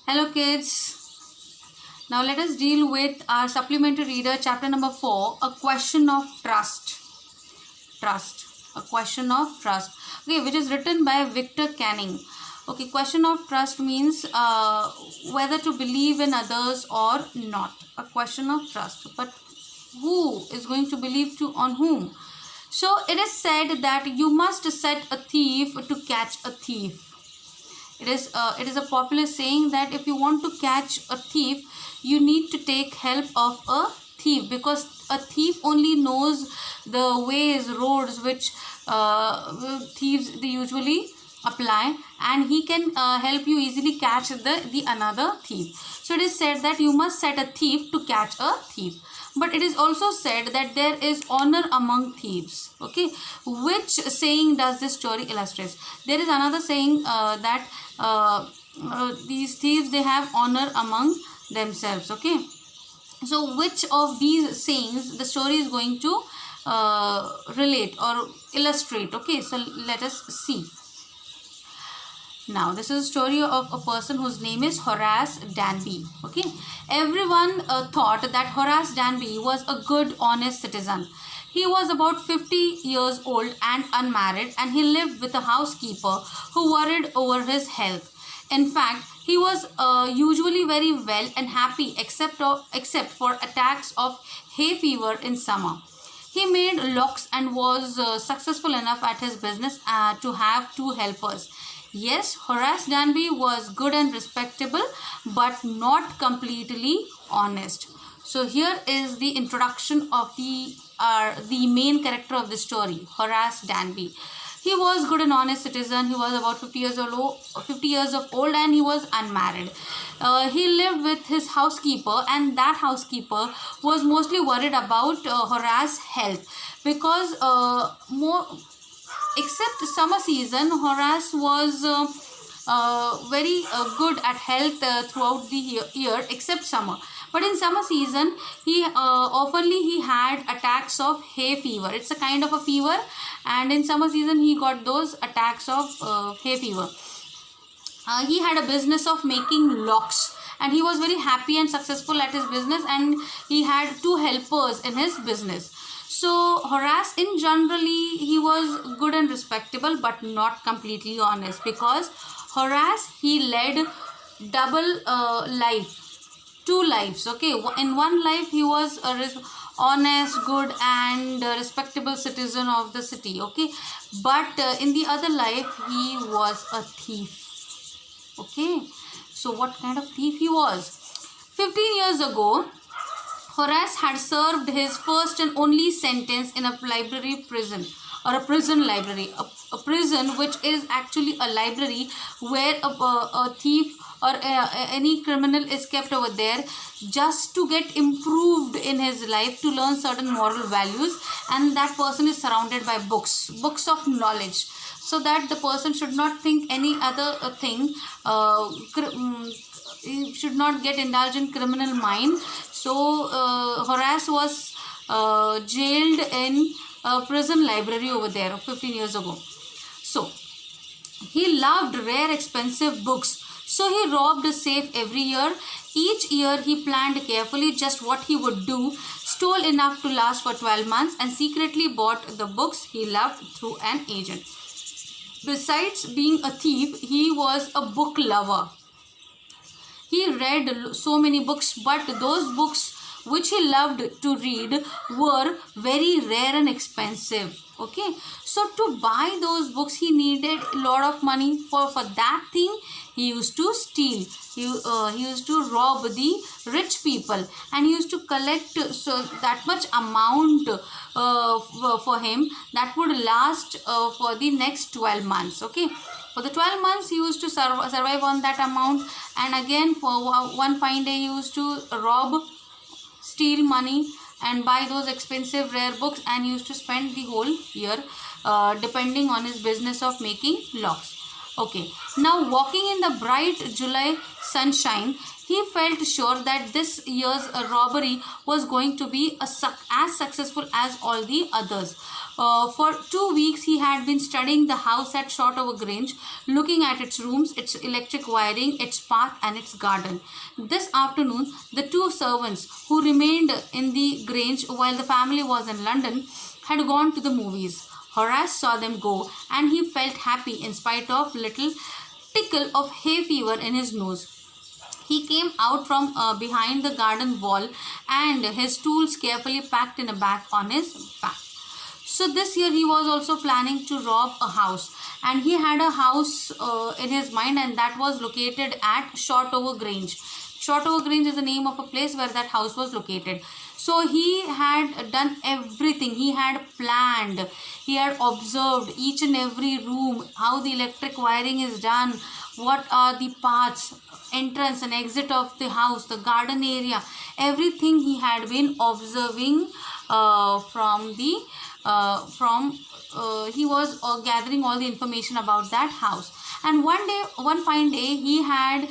Hello kids. Now let us deal with our supplementary reader chapter number 4, a question of trust. Trust. A question of trust. Okay, which is written by Victor Canning. Okay, question of trust means whether to believe in others or not. A question of trust. But who is going to believe to on whom? So it is said that you must set a thief to catch a thief. It is a popular saying that if you want to catch a thief, you need to take help of a thief, because a thief only knows the ways, roads which thieves they usually apply, and he can help you easily catch the another thief. So it is said that you must set a thief to catch a thief. But it is also said that there is honor among thieves. Okay, which saying does this story illustrate? There is another saying that these thieves, they have honor among themselves. Okay, so which of these sayings the story is going to relate or illustrate? Okay, so let us see. Now, this is a story of a person whose name is Horace Danby. Okay, everyone thought that Horace Danby was a good, honest citizen. He was about 50 years old and unmarried, and he lived with a housekeeper who worried over his health. In fact, he was usually very well and happy, except for attacks of hay fever in summer. He made locks and was successful enough at his business to have 2 helpers. Yes, Horace Danby was good and respectable, but not completely honest. So here is the introduction of the main character of the story, Horace Danby. He was good and honest citizen. He was about 50 years old, and he was unmarried. He lived with his housekeeper, and that housekeeper was mostly worried about Horace's health, because except summer season, Horace was very good at health throughout the year except summer. But in summer season, he oftenly he had attacks of hay fever. It's a kind of a fever, and in summer season he got those attacks of hay fever. He had a business of making locks, and he was very happy and successful at his business, and he had 2 helpers in his business. So Horace, in generally, he was good and respectable, but not completely honest, because Horace, he led double life, 2 lives. Okay, in one life he was a honest, good and respectable citizen of the city. Okay, but in the other life he was a thief. Okay, so what kind of thief he was? 15 years ago, Horace had served his first and only sentence in a library prison, or a prison library, a prison which is actually a library where a thief or any criminal is kept over there, just to get improved in his life, to learn certain moral values, and that person is surrounded by books of knowledge, so that the person should not think any other thing, he should not get indulged in criminal mind. So Horace was jailed in a prison library over there 15 years ago. So he loved rare expensive books, so he robbed a safe every year. Each year he planned carefully just what he would do, stole enough to last for 12 months, and secretly bought the books he loved through an agent. Besides being a thief, he was a book lover. He read so many books, but those books which he loved to read were very rare and expensive. Okay, so to buy those books he needed a lot of money. For that thing he used to steal. He used to rob the rich people, and he used to collect so that much amount for him that would last for the next 12 months. Okay, for the 12 months he used to survive on that amount, and again for one fine day he used to rob, steal money and buy those expensive rare books, and he used to spend the whole year depending on his business of making locks. Okay, now walking in the bright July sunshine, he felt sure that this year's robbery was going to be as successful as all the others. For 2 weeks, he had been studying the house at Shotover Grange, looking at its rooms, its electric wiring, its path, and its garden. This afternoon, the two servants who remained in the Grange while the family was in London had gone to the movies. Horace saw them go, and he felt happy in spite of little tickle of hay fever in his nose. He came out from behind the garden wall, and his tools carefully packed in a bag on his back. So this year he was also planning to rob a house, and he had a house in his mind, and that was located at Shotover Grange. Shotover Grange is the name of a place where that house was located. So he had done everything. He had planned. He had observed each and every room, how the electric wiring is done, what are the paths, entrance and exit of the house, the garden area. Everything he had been observing he was gathering all the information about that house. And one fine day, he had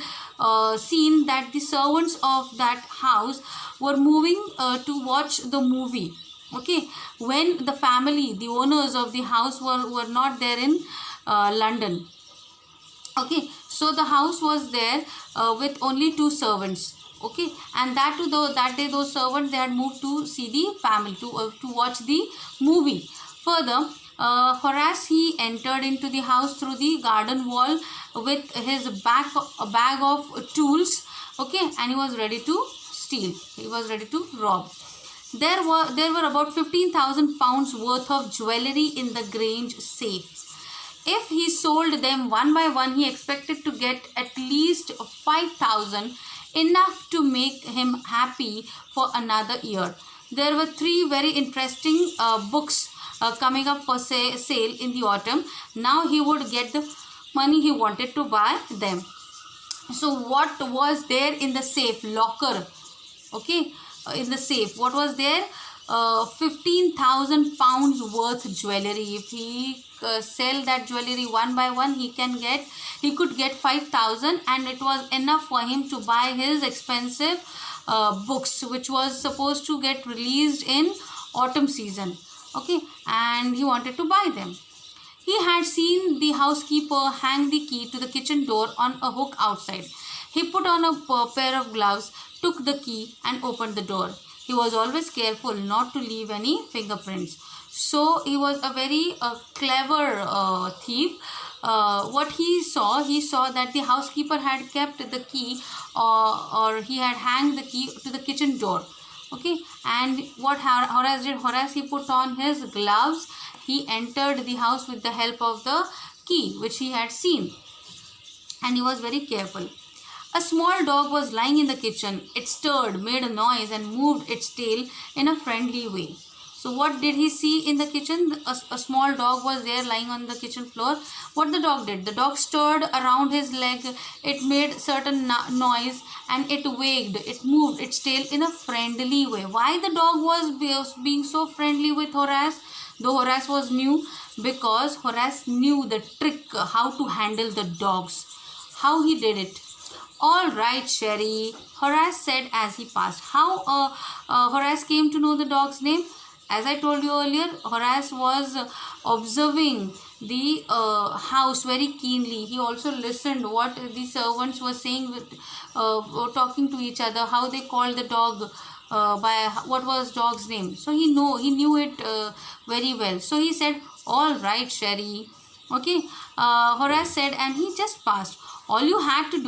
seen that the servants of that house were moving to watch the movie. Okay, when the family, the owners of the house were not there in London. Okay, so the house was there with only two servants. Okay, and that day those servants, they had moved to see the family, to watch the movie. Further, Horace, he entered into the house through the garden wall with his bag of tools. Okay, and he was ready to steal. He was ready to rob. There were about 15,000 pounds worth of jewellery in the Grange safe. If he sold them one by one, he expected to get at least 5,000, enough to make him happy for another year. There were 3 very interesting books coming up for sale in the autumn. Now he would get the money he wanted to buy them. So what was there in the safe? Locker. Okay, in the safe, what was there? 15,000 pounds worth jewellery. If he sell that jewellery one by one, he could get 5,000, and it was enough for him to buy his expensive books, which was supposed to get released in autumn season. Okay, and he wanted to buy them. He had seen the housekeeper hang the key to the kitchen door on a hook outside. He put on a pair of gloves, took the key, and opened the door. He was always careful not to leave any fingerprints. So he was a very clever thief. What he saw that the housekeeper had kept the key, or he had hanged the key to the kitchen door. Okay, and what Horace did? Horace, he put on his gloves. He entered the house with the help of the key which he had seen, and he was very careful. A small dog was lying in the kitchen. It stirred, made a noise, and moved its tail in a friendly way. So what did he see in the kitchen? A small dog was there lying on the kitchen floor. What the dog did? The dog stirred around his leg. It made certain noise, and it wagged. It moved its tail in a friendly way. Why the dog was being so friendly with Horace? Though Horace was new, because Horace knew the trick how to handle the dogs. How he did it? All right, Sherry, Horace said as he passed. How Horace came to know the dog's name? As I told you earlier, Horace was observing the house very keenly. He also listened what the servants were saying, talking to each other, how they called the dog, by what was dog's name. So he knew it very well. So he said, "All right, Sherry." Okay, Horace said, and he just passed. All you had to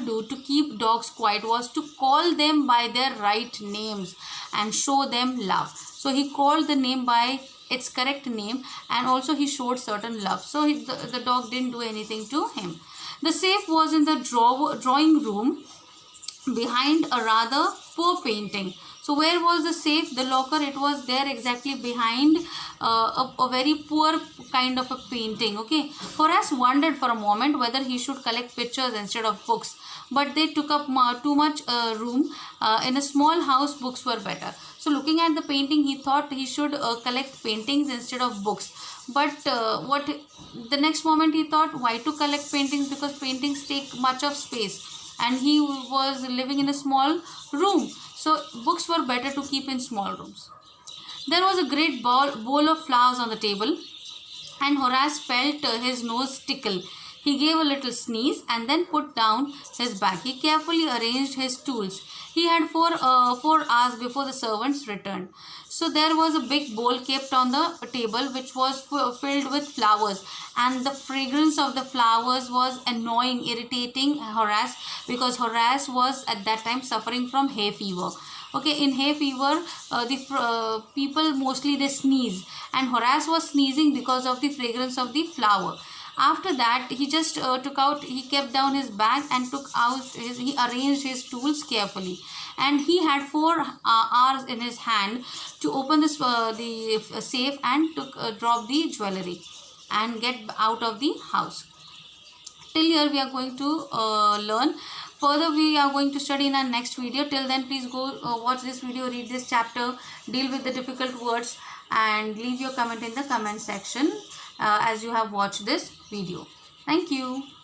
do to keep dogs quiet was to call them by their right names and show them love. So he called the name by its correct name, and also he showed certain love. So the dog didn't do anything to him. The safe was in the drawing room behind a rather poor painting. So where was the safe? The locker, it was there exactly behind a very poor kind of a painting. Okay, Horace wondered for a moment whether he should collect pictures instead of books, but they took up too much room. In a small house, books were better. So looking at the painting, he thought he should collect paintings instead of books. But the next moment he thought, why to collect paintings? Because paintings take much of space, and he was living in a small room. So books were better to keep in small rooms. There was a great bowl of flowers on the table, and Horace felt his nose tickle. He gave a little sneeze and then put down his bag. He carefully arranged his tools. He had 4 hours before the servants returned. So there was a big bowl kept on the table which was filled with flowers, and the fragrance of the flowers was annoying, irritating Horace, because Horace was at that time suffering from hay fever. Okay, in hay fever, the people mostly they sneeze, and Horace was sneezing because of the fragrance of the flower. After that, he just he kept down his bag and he arranged his tools carefully, and he had 4 hours in his hand to open the safe and to drop the jewelry and get out of the house. Till here we are going to learn. Further we are going to study in our next video. Till then, please go watch this video, read this chapter, deal with the difficult words, and leave your comment in the comment section as you have watched this video. Thank you.